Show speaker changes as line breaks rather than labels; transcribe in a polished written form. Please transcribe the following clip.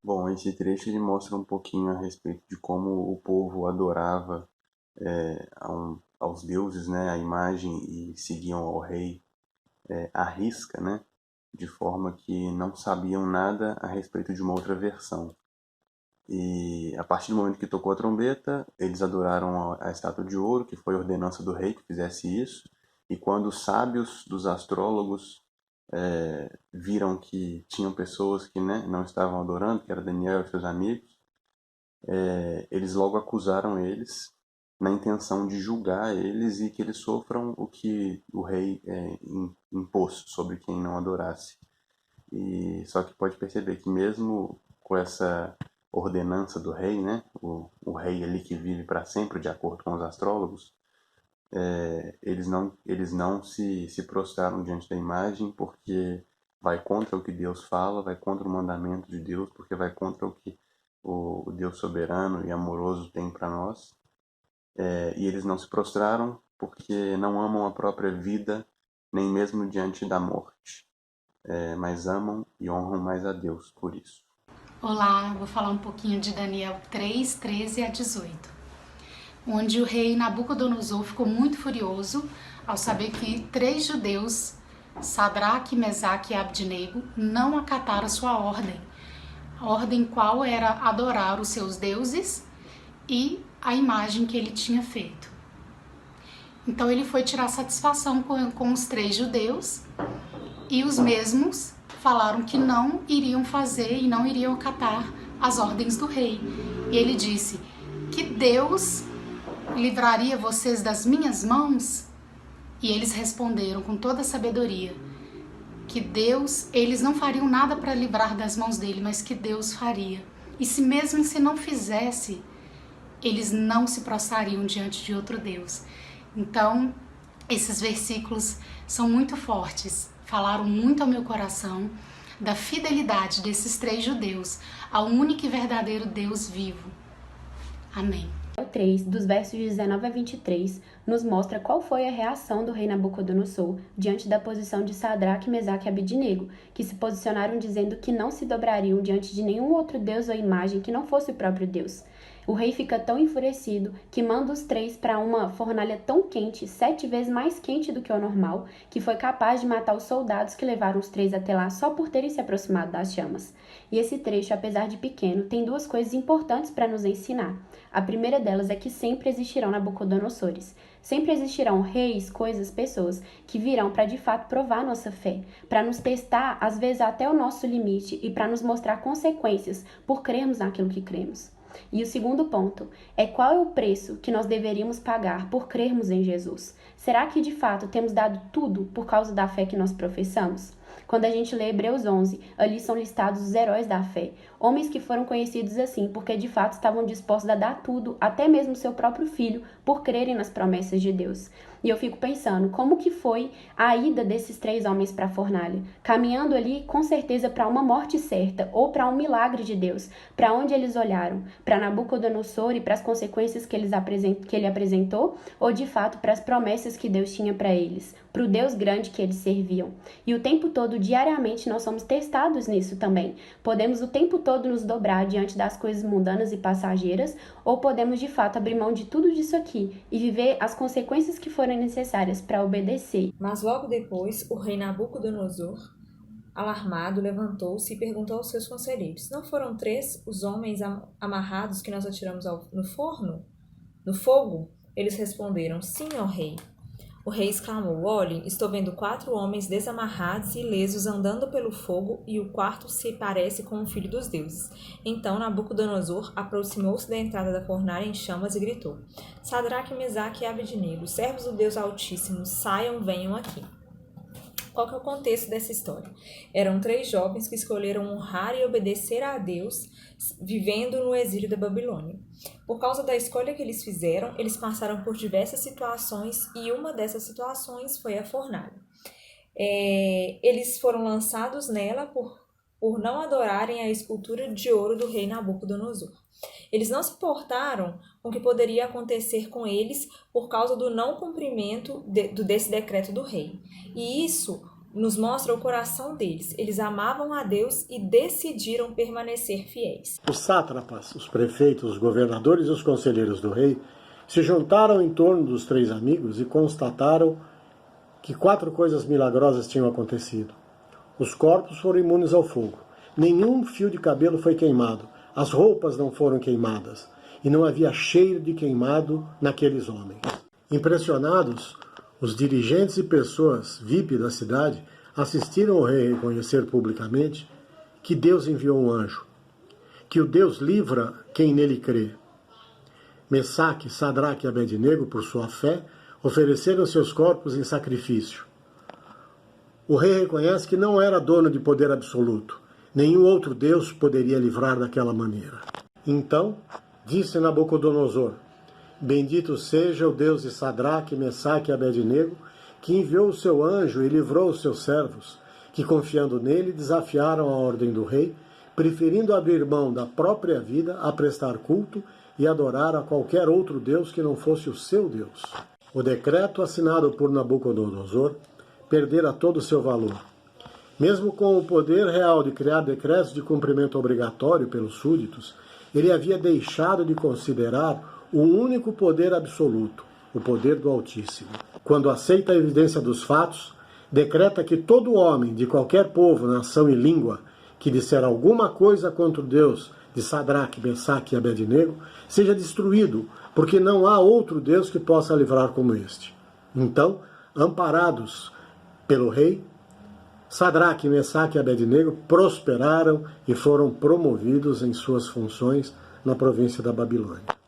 Bom, esse trecho ele mostra um pouquinho a respeito de como o povo adorava aos deuses, né, a imagem e seguiam ao rei à risca, né, de forma que não sabiam nada a respeito de uma outra versão. E a partir do momento que tocou a trombeta, eles adoraram a estátua de ouro, que foi ordenança do rei que fizesse isso. E quando os sábios dos astrólogos viram que tinham pessoas que, né, não estavam adorando, que era Daniel e seus amigos, eles logo acusaram eles na intenção de julgar eles e que eles sofram o que o rei impôs sobre quem não adorasse. E só que pode perceber que mesmo com essa ordenança do rei, né, o rei ali que vive para sempre, de acordo com os astrólogos, eles não se prostraram diante da imagem porque vai contra o que Deus fala, vai contra o mandamento de Deus, porque vai contra o que o Deus soberano e amoroso tem para nós. E eles não se prostraram porque não amam a própria vida, nem mesmo diante da morte, mas amam e honram mais a Deus por isso.
Olá, vou falar um pouquinho de Daniel 3, 13 a 18, onde o rei Nabucodonosor ficou muito furioso ao saber que 3 judeus, Sadraque, Mesaque e Abdinego, não acataram sua ordem. A ordem qual era adorar os seus deuses e a imagem que ele tinha feito. Então ele foi tirar satisfação com os 3 judeus e os mesmos falaram que não iriam fazer e não iriam acatar as ordens do rei. E ele disse que Deus livraria vocês das minhas mãos? E eles responderam com toda a sabedoria que Deus, eles não fariam nada para livrar das mãos dele, mas que Deus faria. E se mesmo se não fizesse, eles não se prostrariam diante de outro Deus. Então, esses versículos são muito fortes, falaram muito ao meu coração da fidelidade desses 3 judeus ao único e verdadeiro Deus vivo. Amém.
O 3, dos versos 19 a 23, nos mostra qual foi a reação do rei Nabucodonosor diante da posição de Sadraque, Mesaque e Abidnego, que se posicionaram dizendo que não se dobrariam diante de nenhum outro deus ou imagem que não fosse o próprio Deus. O rei fica tão enfurecido que manda os 3 para uma fornalha tão quente, 7 vezes mais quente do que o normal, que foi capaz de matar os soldados que levaram os 3 até lá só por terem se aproximado das chamas. E esse trecho, apesar de pequeno, tem 2 coisas importantes para nos ensinar. A primeira delas é que sempre existirão Nabucodonosores. Sempre existirão reis, coisas, pessoas que virão para de fato provar nossa fé, para nos testar, às vezes até o nosso limite, e para nos mostrar consequências por crermos naquilo que cremos. E o segundo ponto é qual é o preço que nós deveríamos pagar por crermos em Jesus? Será que de fato temos dado tudo por causa da fé que nós professamos? Quando a gente lê Hebreus 11, ali são listados os heróis da fé, homens que foram conhecidos assim porque de fato estavam dispostos a dar tudo, até mesmo seu próprio filho, por crerem nas promessas de Deus. E eu fico pensando, como que foi a ida desses 3 homens para a fornalha? Caminhando ali, com certeza, para uma morte certa, ou para um milagre de Deus. Para onde eles olharam? Para Nabucodonosor e para as consequências que ele apresentou? Ou, de fato, para as promessas que Deus tinha para eles? Para o Deus grande que eles serviam? E o tempo todo, diariamente, nós somos testados nisso também. Podemos o tempo todo nos dobrar diante das coisas mundanas e passageiras, ou podemos, de fato, abrir mão de tudo disso aqui e viver as consequências que forem necessárias para obedecer.
Mas logo depois, o rei Nabucodonosor, alarmado, levantou-se e perguntou aos seus conselheiros: Não foram 3 os homens amarrados que nós atiramos no forno? No fogo? Eles responderam: Sim, ó rei. O rei exclamou: Olhe, estou vendo 4 homens desamarrados e ilesos andando pelo fogo, e o quarto se parece com o filho dos deuses. Então Nabucodonosor aproximou-se da entrada da fornalha em chamas e gritou: Sadraque, Mesaque e Abednego, servos do Deus Altíssimo, saiam, venham aqui. Qual que é o contexto dessa história? Eram 3 jovens que escolheram honrar e obedecer a Deus, vivendo no exílio da Babilônia. Por causa da escolha que eles fizeram, eles passaram por diversas situações e uma dessas situações foi a fornalha. Eles foram lançados nela por não adorarem a escultura de ouro do rei Nabucodonosor. Eles não se importaram com o que poderia acontecer com eles por causa do não cumprimento desse decreto do rei. E isso nos mostra o coração deles. Eles amavam a Deus e decidiram permanecer fiéis.
Os sátrapas, os prefeitos, os governadores e os conselheiros do rei se juntaram em torno dos 3 amigos e constataram que 4 coisas milagrosas tinham acontecido. Os corpos foram imunes ao fogo. Nenhum fio de cabelo foi queimado. As roupas não foram queimadas. E não havia cheiro de queimado naqueles homens. Impressionados, os dirigentes e pessoas VIP da cidade assistiram o rei reconhecer publicamente que Deus enviou um anjo, que o Deus livra quem nele crê. Mesaque, Sadraque e Abednego, por sua fé, ofereceram seus corpos em sacrifício. O rei reconhece que não era dono de poder absoluto. Nenhum outro Deus poderia livrar daquela maneira. Então, disse Nabucodonosor: Bendito seja o Deus de Sadraque, Mesaque e Abednego, que enviou o seu anjo e livrou os seus servos, que confiando nele desafiaram a ordem do rei, preferindo abrir mão da própria vida a prestar culto e adorar a qualquer outro Deus que não fosse o seu Deus. O decreto assinado por Nabucodonosor perdera todo o seu valor. Mesmo com o poder real de criar decretos de cumprimento obrigatório pelos súditos, ele havia deixado de considerar o único poder absoluto, o poder do Altíssimo. Quando aceita a evidência dos fatos, decreta que todo homem de qualquer povo, nação e língua que disser alguma coisa contra o Deus de Sadraque, Mesaque e Abednego seja destruído, porque não há outro Deus que possa livrar como este. Então, amparados pelo rei, Sadraque, Mesaque e Abednego prosperaram e foram promovidos em suas funções na província da Babilônia.